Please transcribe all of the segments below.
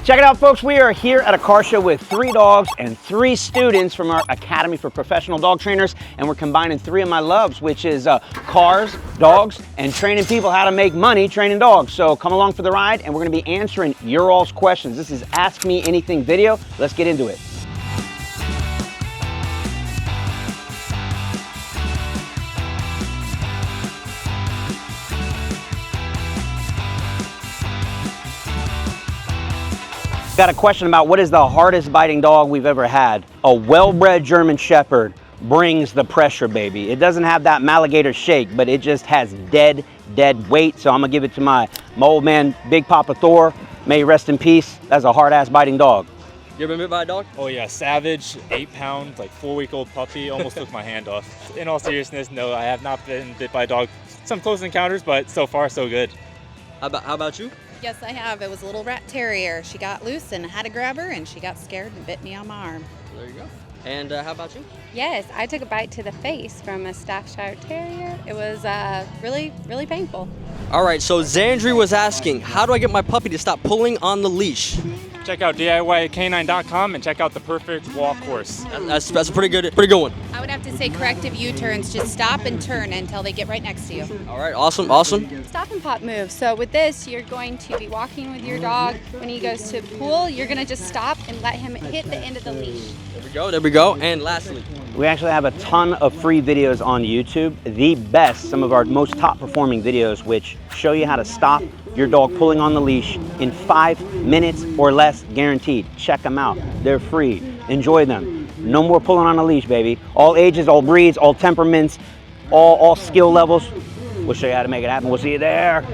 Check it out, folks. We are here at a car show with 3 dogs and 3 students from our Academy for Professional Dog Trainers, and we're combining 3 of my loves, which is cars, dogs, and training people how to make money training dogs. So come along for the ride, and we're going to be answering your all's questions. This is Ask Me Anything video. Let's get into it. Got a question about what is the hardest biting dog we've ever had. A well-bred German Shepherd brings the pressure, baby. It doesn't have that Maligator shake, but it just has dead weight. So I'm gonna give it to my old man, Big Papa Thor. May he rest in peace. That's a hard-ass biting dog. You ever been bit by a dog? Oh yeah, savage, 8-pound, like 4-week-old puppy. Almost took my hand off. In all seriousness, no, I have not been bit by a dog. Some close encounters, but so far so good. How about you? Yes, I have. It was a little rat terrier. She got loose and I had to grab her, and she got scared and bit me on my arm. There you go. And how about you? Yes, I took a bite to the face from a Staffordshire Terrier. It was really painful. All right, so Zandri was asking, how do I get my puppy to stop pulling on the leash? Check out DIYcanine.com and check out the perfect walk course. That's a pretty good one. I would have to say corrective U-turns. Just stop and turn until they get right next to you. All right, awesome. Stop and pop move. So with this, you're going to be walking with your dog. When he goes to pull, you're going to just stop and let him hit the end of the leash. There we go. And lastly, we actually have a ton of free videos on YouTube. The best, some of our most top performing videos, which show you how to stop your dog pulling on the leash in 5 minutes or less, guaranteed. Check them out. They're free. Enjoy them. No more pulling on the leash, baby. All ages, all breeds, all temperaments, all skill levels. We'll show you how to make it happen. We'll see you there.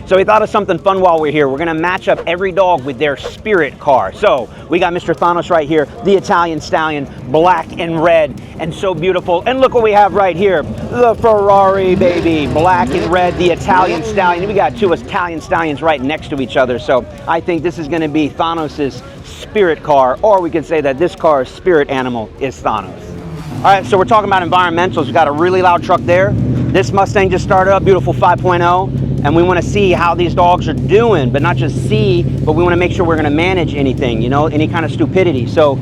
So we thought of something fun while we're here. We're gonna match up every dog with their spirit car. So we got Mr. Thanos right here, the Italian Stallion, black and red, and so beautiful. And look what we have right here, the Ferrari, baby, black and red, the Italian Stallion. We got 2 Italian Stallions right next to each other. So I think this is gonna be Thanos's spirit car, or we could say that this car's spirit animal is Thanos. All right, so we're talking about environmentals. We got a really loud truck there. This Mustang just started up, beautiful 5.0. And we want to see how these dogs are doing, but not just see, but we want to make sure we're going to manage anything, you know, any kind of stupidity. So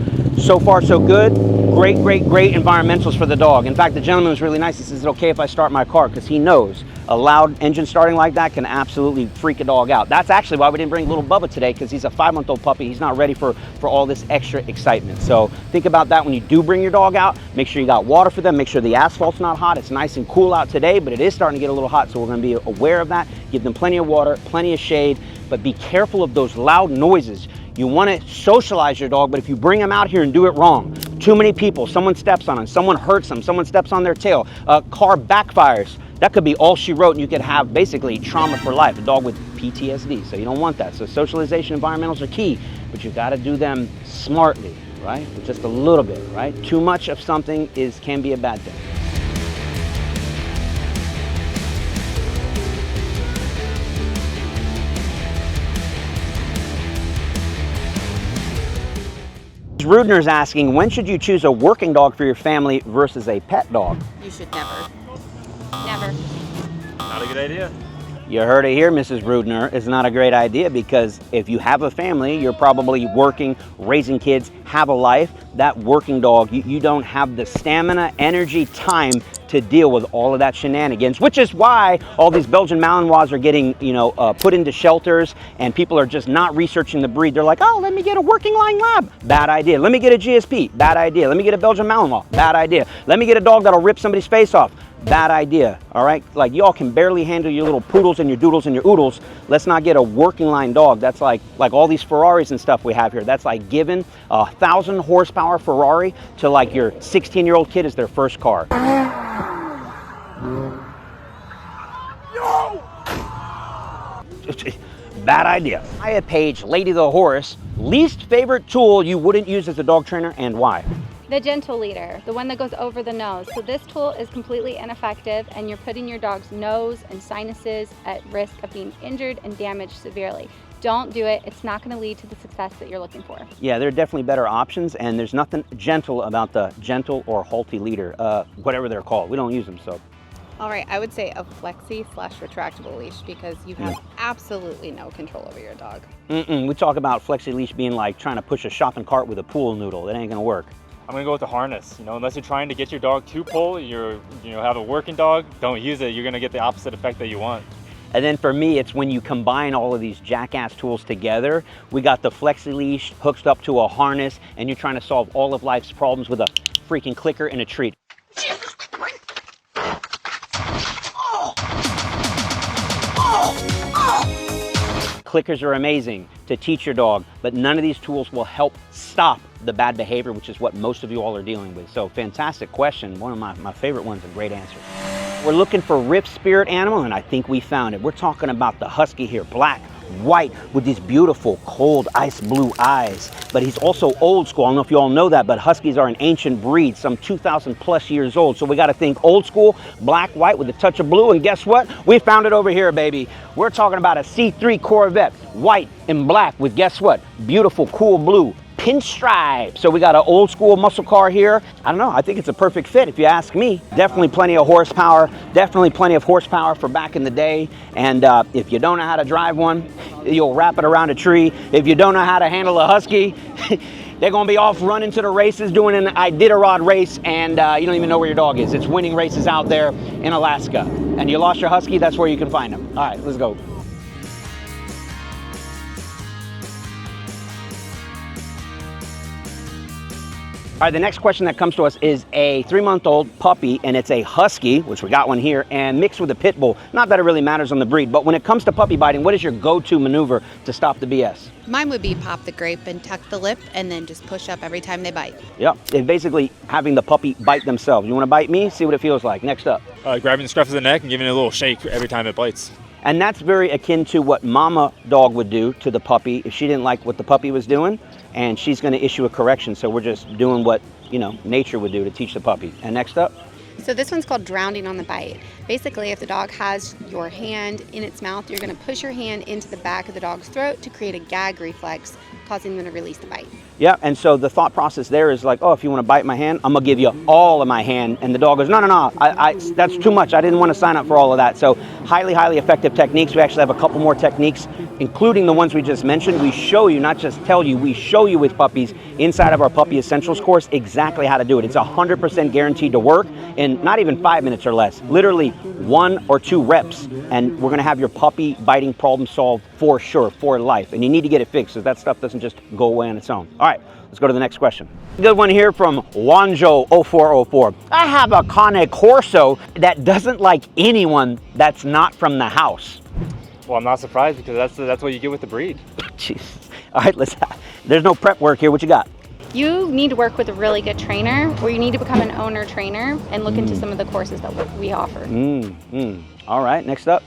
far so good. Great environmentals for the dog. In fact, the gentleman was really nice. He says, is it okay if I start my car? Because he knows a loud engine starting like that can absolutely freak a dog out. That's actually why we didn't bring little Bubba today, because he's a 5-month-old puppy. He's not ready for all this extra excitement. So think about that when you do bring your dog out. Make sure you got water for them. Make sure the asphalt's not hot. It's nice and cool out today, but it is starting to get a little hot, so we're going to be aware of that. Give them plenty of water, plenty of shade, but be careful of those loud noises. You want to socialize your dog, but if you bring them out here and do it wrong, too many people, someone steps on them, someone hurts them, someone steps on their tail, a car backfires, that could be all she wrote, and you could have basically trauma for life, a dog with PTSD, so you don't want that. So socialization environmentals are key, but you got to do them smartly, right? Just a little bit, right? Too much of something can be a bad thing. Rudner's asking, when should you choose a working dog for your family versus a pet dog? You should never. Never. Not a good idea. You heard it here, Mrs. Rudner. It's not a great idea, because if you have a family, you're probably working, raising kids, have a life. That working dog, you don't have the stamina, energy, time to deal with all of that shenanigans, which is why all these Belgian Malinois are getting, put into shelters, and people are just not researching the breed. They're like, oh, let me get a working line lab. Bad idea. Let me get a GSP. Bad idea. Let me get a Belgian Malinois. Bad idea. Let me get a dog that'll rip somebody's face off. Bad idea, all right? Like, y'all can barely handle your little poodles and your doodles and your oodles. Let's not get a working line dog. That's like all these Ferraris and stuff we have here. That's like giving a 1,000 horsepower Ferrari to like your 16-year-old kid as their first car. No! Bad idea. Maya Page, Lady the Horse, least favorite tool you wouldn't use as a dog trainer, and why? The gentle leader, the one that goes over the nose. So this tool is completely ineffective, and you're putting your dog's nose and sinuses at risk of being injured and damaged severely. Don't do it. It's not going to lead to the success that you're looking for. Yeah, there are definitely better options, and there's nothing gentle about the gentle or halty leader, whatever they're called. We don't use them, so All right, I would say a flexi/retractable leash because you have absolutely no control over your dog. We talk about flexi leash being like trying to push a shopping cart with a pool noodle. It ain't gonna work. I'm gonna go with the harness. You know, unless you're trying to get your dog to pull, have a working dog, don't use it. You're gonna get the opposite effect that you want. And then for me, it's when you combine all of these jackass tools together. We got the flexi leash hooked up to a harness, and you're trying to solve all of life's problems with a freaking clicker and a treat. Clickers are amazing to teach your dog, but none of these tools will help stop the bad behavior, which is what most of you all are dealing with. So fantastic question, one of my favorite ones and great answers. We're looking for rip spirit animal, and I think we found it. We're talking about the Husky here, black, white, with these beautiful cold ice blue eyes. But he's also old school. I don't know if you all know that, but Huskies are an ancient breed, some 2,000 plus years old. So we got to think old school, black, white with a touch of blue. And guess what? We found it over here, baby. We're talking about a C3 Corvette, white and black with, guess what? Beautiful, cool blue pinstripe. So we got an old school muscle car here. I don't know, I think it's a perfect fit if you ask me. Definitely plenty of horsepower, for back in the day. And if you don't know how to drive one, you'll wrap it around a tree. If you don't know how to handle a Husky, they're gonna be off running to the races, doing an Iditarod race, and you don't even know where your dog is. It's winning races out there in Alaska. And you lost your Husky, that's where you can find them. All right, let's go. All right, the next question that comes to us is a 3-month-old puppy, and it's a Husky, which we got one here, and mixed with a pit bull. Not that it really matters on the breed, but when it comes to puppy biting, what is your go-to maneuver to stop the BS? Mine would be pop the grape and tuck the lip and then just push up every time they bite. Yep, it's basically having the puppy bite themselves. You want to bite me? See what it feels like. Next up. Grabbing the scruff of the neck and giving it a little shake every time it bites. And that's very akin to what mama dog would do to the puppy if she didn't like what the puppy was doing, and she's going to issue a correction. So we're just doing what, nature would do to teach the puppy. And next up. So this one's called drowning on the bite. Basically, if the dog has your hand in its mouth, you're going to push your hand into the back of the dog's throat to create a gag reflex, causing them to release the bite. Yeah, and so the thought process there is like, oh, if you want to bite my hand, I'm going to give you all of my hand. And the dog goes, no, that's too much. I didn't want to sign up for all of that. So highly, highly effective techniques. We actually have a couple more techniques, including the ones we just mentioned. We show you, not just tell you, we show you with puppies inside of our Puppy Essentials course exactly how to do it. It's 100% guaranteed to work in not even 5 minutes or less, literally 1 or 2 reps. And we're going to have your puppy biting problem solved for sure, for life. And you need to get it fixed so that stuff doesn't just go away on its own. All right, let's go to the next question. Good one here from Wanjo0404. I have a Cane Corso that doesn't like anyone that's not from the house. Well, I'm not surprised because that's what you get with the breed. Jeez. All right, there's no prep work here. What you got? You need to work with a really good trainer, or you need to become an owner trainer and look into some of the courses that we offer. All right, next up.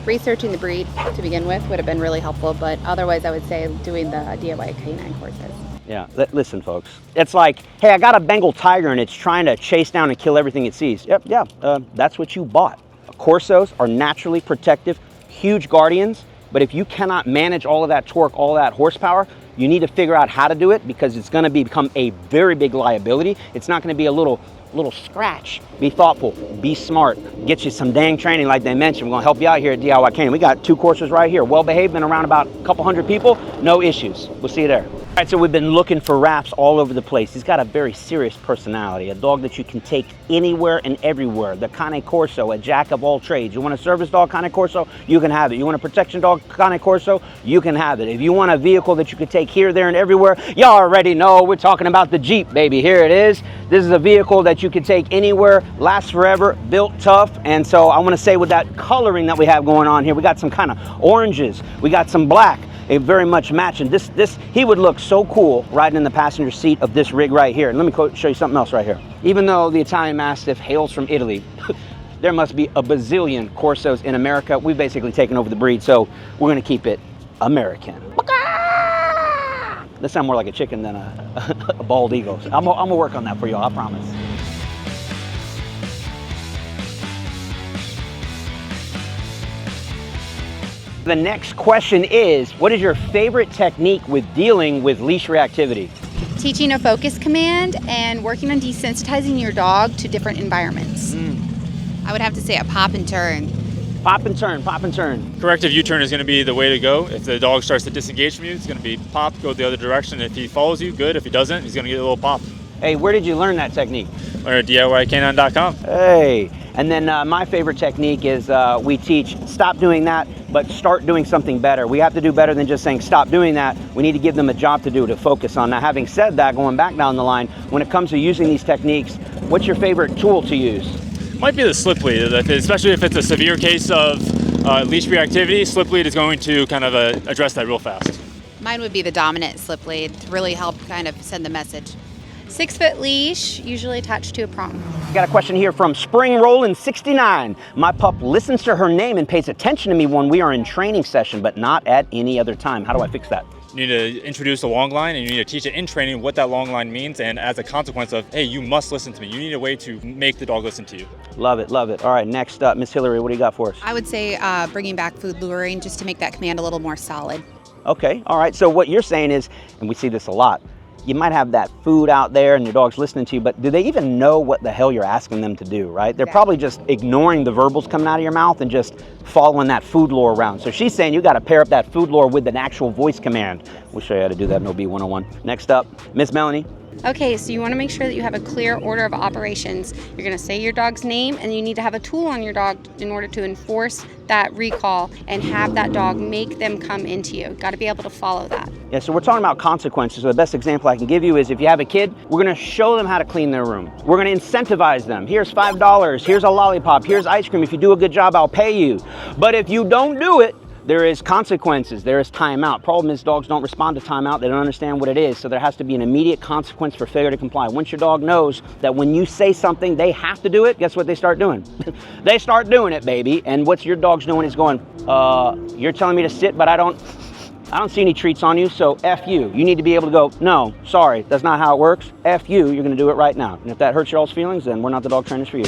Researching the breed to begin with would have been really helpful, but otherwise I would say doing the DIY canine courses. Yeah, listen, folks. It's like, hey, I got a Bengal tiger and it's trying to chase down and kill everything it sees. That's what you bought. Corsos are naturally protective, huge guardians, but if you cannot manage all of that torque, all of that horsepower, you need to figure out how to do it because it's going to become a very big liability. It's not going to be a little scratch. Be thoughtful, be smart, get you some dang training like they mentioned. We're going to help you out here at DIY Canine. We got 2 courses right here. Well behaved, been around about a couple hundred people, no issues. We'll see you there. All right, so we've been looking for Raps all over the place. He's got a very serious personality, a dog that you can take anywhere and everywhere. The Cane Corso, a jack of all trades. You want a service dog, Cane Corso, you can have it. You want a protection dog, Cane Corso, you can have it. If you want a vehicle that you can take here, there, and everywhere, you already know we're talking about the Jeep, baby. Here it is. This is a vehicle that you can take anywhere, lasts forever, built tough. And so I want to say with that coloring that we have going on here, we got some kind of oranges, we got some black. It very much matching. He would look so cool riding in the passenger seat of this rig right here. And let me show you something else right here. Even though the Italian Mastiff hails from Italy, there must be a bazillion Corsos in America. We've basically taken over the breed, so we're going to keep it American. That sounds more like a chicken than a bald eagle. So I'm gonna work on that for y'all, I promise. The next question is, what is your favorite technique with dealing with leash reactivity? Teaching a focus command and working on desensitizing your dog to different environments. I would have to say a pop and turn. Pop and turn, pop and turn. Corrective U-turn is going to be the way to go. If the dog starts to disengage from you, it's going to be pop, go the other direction. If he follows you, good. If he doesn't, he's going to get a little pop. Hey, where did you learn that technique? Or at DIYcanine.com. Hey, and then my favorite technique is we teach stop doing that, but start doing something better. We have to do better than just saying stop doing that. We need to give them a job to do, to focus on. Now, having said that, going back down the line, when it comes to using these techniques, what's your favorite tool to use? Might be the slip lead, especially if it's a severe case of leash reactivity. Slip lead is going to kind of address that real fast. Mine would be the dominant slip lead to really help kind of send the message. 6-foot leash, usually attached to a prong. Got a question here from Spring Rollin' 69. My pup listens to her name and pays attention to me when we are in training session, but not at any other time. How do I fix that? You need to introduce a long line, and you need to teach it in training what that long line means, and as a consequence of, hey, you must listen to me. You need a way to make the dog listen to you. Love it, love it. All right, next up, Miss Hillary, what do you got for us? I would say bringing back food luring just to make that command a little more solid. Okay, all right, so what you're saying is, and we see this a lot, you might have that food out there and your dog's listening to you, but do they even know what the hell you're asking them to do, right? They're probably just ignoring the verbals coming out of your mouth and just following that food lure around. So she's saying you got to pair up that food lure with an actual voice command. We'll show you how to do that in OB 101. Next up, Miss Melanie. Okay, so you want to make sure that you have a clear order of operations. You're going to say your dog's name, and you need to have a tool on your dog in order to enforce that recall and have that dog make them come into you. Got to be able to follow that. Yeah, so we're talking about consequences. So the best example I can give you is if you have a kid, we're going to show them how to clean their room. We're going to incentivize them. Here's $5, here's a lollipop, here's ice cream. If you do a good job, I'll pay you. But if you don't do it, there is consequences, there is timeout. Problem is dogs don't respond to timeout, they don't understand what it is, so there has to be an immediate consequence for failure to comply. Once your dog knows that when you say something, they have to do it, guess what they start doing? They start doing it, baby, and what your dog's doing is going, you're telling me to sit, but I don't see any treats on you, so F you. You need to be able to go, no, sorry, that's not how it works. F you, you're gonna do it right now. And if that hurts your all's feelings, then we're not the dog trainers for you.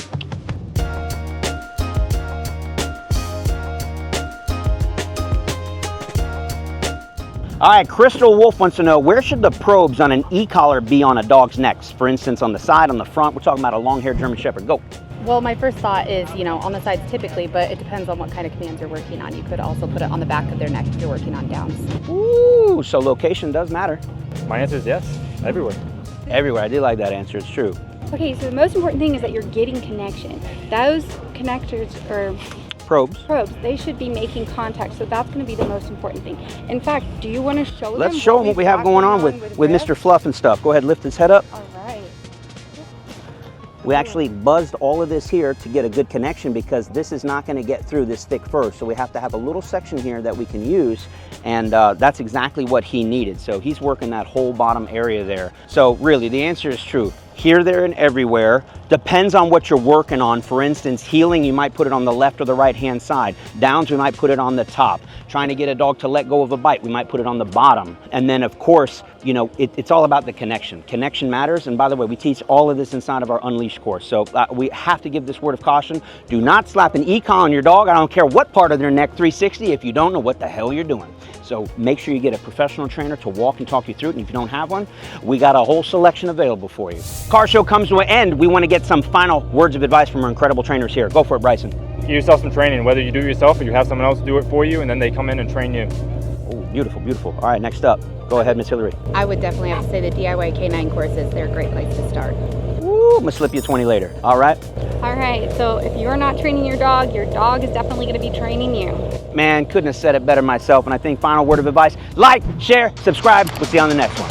All right, Crystal Wolf wants to know, where should the probes on an e-collar be on a dog's neck? For instance, on the side, on the front, we're talking about a long-haired German Shepherd. Go. Well, my first thought is, on the sides typically, but it depends on what kind of commands you're working on. You could also put it on the back of their neck if you're working on downs. Ooh, so location does matter. My answer is yes, everywhere. Everywhere, I did like that answer, it's true. Okay, so the most important thing is that you're getting connection. Those connectors or Probes, they should be making contact, so that's going to be the most important thing. In fact, do you want to show them? Let's show them what we have going on with Mr. Fluff and stuff. Go ahead, lift his head up. All right. We actually buzzed all of this here to get a good connection because this is not going to get through this thick fur. So we have to have a little section here that we can use, and that's exactly what he needed. So he's working that whole bottom area there. So really, the answer is true. Here, there, and everywhere. Depends on what you're working on. For instance, heeling, you might put it on the left or the right-hand side. Downs, we might put it on the top. Trying to get a dog to let go of a bite, we might put it on the bottom. And then, of course, it's all about the connection. Connection matters, and by the way, we teach all of this inside of our Unleash course. So we have to give this word of caution. Do not slap an e-collar on your dog. I don't care what part of their neck 360 if you don't know what the hell you're doing. So make sure you get a professional trainer to walk and talk you through it, and if you don't have one, we got a whole selection available for you. Car show comes to an end. We want to get some final words of advice from our incredible trainers here. Go for it, Bryson. Give yourself some training, whether you do it yourself or you have someone else do it for you, and then they come in and train you. Oh, beautiful, beautiful. All right, next up. Go ahead, Miss Hillary. I would definitely have to say the DIY Canine courses. They're a great place to start. Woo, I'm gonna slip you 20 later. All right? All right, so if you're not training your dog is definitely going to be training you. Man, couldn't have said it better myself. And I think final word of advice, like, share, subscribe. We'll see you on the next one.